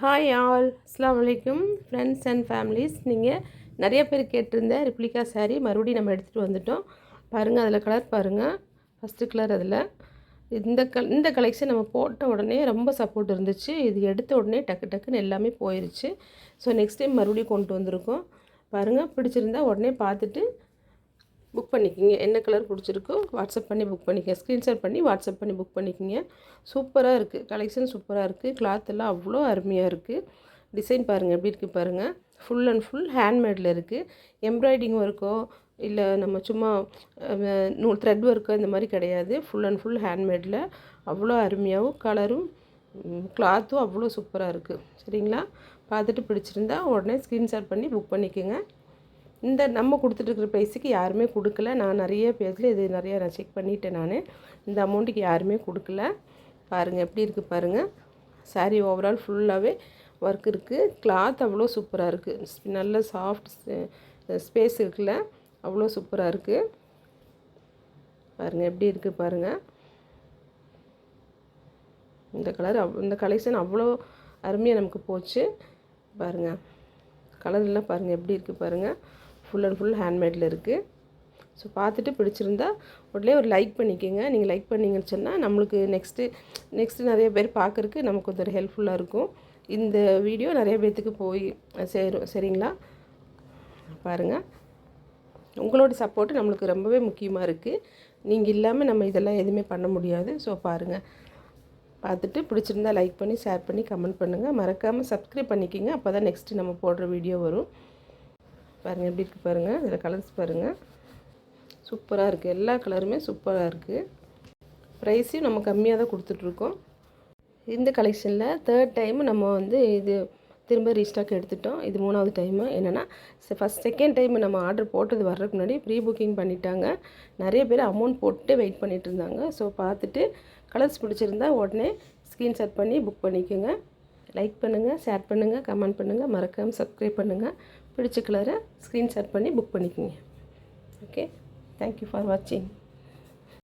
Hi all, அஸ்ஸலாமு அலைக்கும் friends and families. நீங்கள் நிறைய பேர் கேட்டிருந்த ரிப்ளிகா சாரீ மறுபடியும் நம்ம எடுத்துகிட்டு வந்துட்டோம். பாருங்கள், அதில் கலர் பாருங்கள். ஃபஸ்ட்டு கலர் அதில் இந்த கலெக்ஷன் நம்ம போட்ட உடனே ரொம்ப சப்போர்ட் இருந்துச்சு. இது எடுத்த உடனே டக்கு டக்குன்னு எல்லாமே போயிடுச்சு. ஸோ நெக்ஸ்ட் டைம் மறுபடியும் கொண்டு வந்திருக்கோம். பாருங்கள், பிடிச்சிருந்தா உடனே பார்த்துட்டு புக் பண்ணிக்கிங்க. என்ன கலர் பிடிச்சிருக்கோ வாட்ஸ்அப் பண்ணி புக் பண்ணிக்கங்க. ஸ்க்ரீன்ஷாட் பண்ணி வாட்ஸ்அப் பண்ணி புக் பண்ணிக்கிங்க. சூப்பராக இருக்குது, கலெக்ஷன் சூப்பராக இருக்குது. கிளாத் எல்லாம் அவ்வளோ அருமையாக இருக்குது. டிசைன் பாருங்கள் எப்படி இருக்குது பாருங்கள். ஃபுல் அண்ட் ஃபுல் ஹேண்ட்மேடில் இருக்குது. எம்ப்ராய்டிங் ஒர்க்கோ இல்லை நம்ம சும்மா த்ரெட் ஒர்க்கோ இந்த மாதிரி கிடையாது. ஃபுல் அண்ட் ஃபுல் ஹேண்ட்மேடில் அவ்வளோ அருமையாகவும் கலரும் கிளாத்தும் அவ்வளோ சூப்பராக இருக்குது. சரிங்களா? பார்த்துட்டு பிடிச்சிருந்தா உடனே ஸ்க்ரீன்ஷாட் பண்ணி புக் பண்ணிக்கோங்க. இந்த நம்ம கொடுத்துட்ருக்குற ப்ரைஸுக்கு யாருமே கொடுக்கல. நான் நிறைய பேஜில் இது நிறையா நான் செக் பண்ணிவிட்டேன். நான் இந்த அமௌண்ட்டுக்கு யாருமே கொடுக்கல. பாருங்கள் எப்படி இருக்குது பாருங்கள். சாரீ ஓவரால் ஃபுல்லாகவே ஒர்க் இருக்குது. கிளாத் அவ்வளோ சூப்பராக இருக்குது. நல்ல சாஃப்ட் ஸ்பேஸ் இருக்குல்ல, அவ்வளோ சூப்பராக இருக்குது. பாருங்கள் எப்படி இருக்குது பாருங்கள். இந்த கலெக்ஷன் அவ்வளோ அருமையாக நமக்கு போச்சு. பாருங்கள் கலர்லாம் பாருங்கள் எப்படி இருக்குது பாருங்கள். ஃபுல் அண்ட் ஃபுல் ஹேண்ட்மேடில் இருக்குது. ஸோ பார்த்துட்டு பிடிச்சிருந்தா உடனே ஒரு லைக் பண்ணிக்கோங்க. நீங்கள் லைக் பண்ணிங்கன்னு சொன்னால் நம்மளுக்கு நெக்ஸ்ட்டு நிறைய பேர் பார்க்குறக்கு நமக்கு கொஞ்சம் ஹெல்ப்ஃபுல்லாக இருக்கும். இந்த வீடியோ நிறைய பேர்த்துக்கு போய் சேரும். சரிங்களா? பாருங்கள், உங்களோட சப்போர்ட்டு நம்மளுக்கு ரொம்பவே முக்கியமாக இருக்குது. நீங்கள் இல்லாமல் நம்ம இதெல்லாம் எதுவுமே பண்ண முடியாது. ஸோ பாருங்கள், பார்த்துட்டு பிடிச்சிருந்தா லைக் பண்ணி ஷேர் பண்ணி கமெண்ட் பண்ணுங்கள். மறக்காமல் சப்ஸ்கிரைப் பண்ணிக்கோங்க. அப்போ தான் நெக்ஸ்ட்டு நம்ம போடுற வீடியோ வரும். பாருங்கள் எப்படி இருக்குது பாருங்கள். இதில் கலர்ஸ் பாருங்கள், சூப்பராக இருக்குது. எல்லா கலருமே சூப்பராக இருக்குது. ப்ரைஸையும் நம்ம கம்மியாக தான் கொடுத்துட்ருக்கோம். இந்த கலெக்ஷனில் தேர்ட் டைம் நம்ம இது திரும்ப ரீஸ்டாக் எடுத்துட்டோம். இது 3வது டைமு. என்னென்னா செகண்ட் டைம் நம்ம ஆர்டர் போட்டது வர்றதுக்கு முன்னாடி ப்ரீ புக்கிங் பண்ணிட்டாங்க. நிறைய பேர் அமௌண்ட் போட்டு வெயிட் பண்ணிகிட்டு இருந்தாங்க. ஸோ பார்த்துட்டு கலர்ஸ் பிடிச்சிருந்தா உடனே ஸ்க்ரீன்ஷாட் பண்ணி புக் பண்ணிக்கோங்க. லைக் பண்ணுங்கள், ஷேர் பண்ணுங்கள், கமெண்ட் பண்ணுங்கள். மறக்காமல் சப்ஸ்கிரைப் பண்ணுங்கள். பிடிச்ச கலரை ஸ்க்ரீன்ஷாட் பண்ணி புக் பண்ணிக்கோங்க. ஓகே, தேங்க்யூ ஃபார் வாட்சிங்.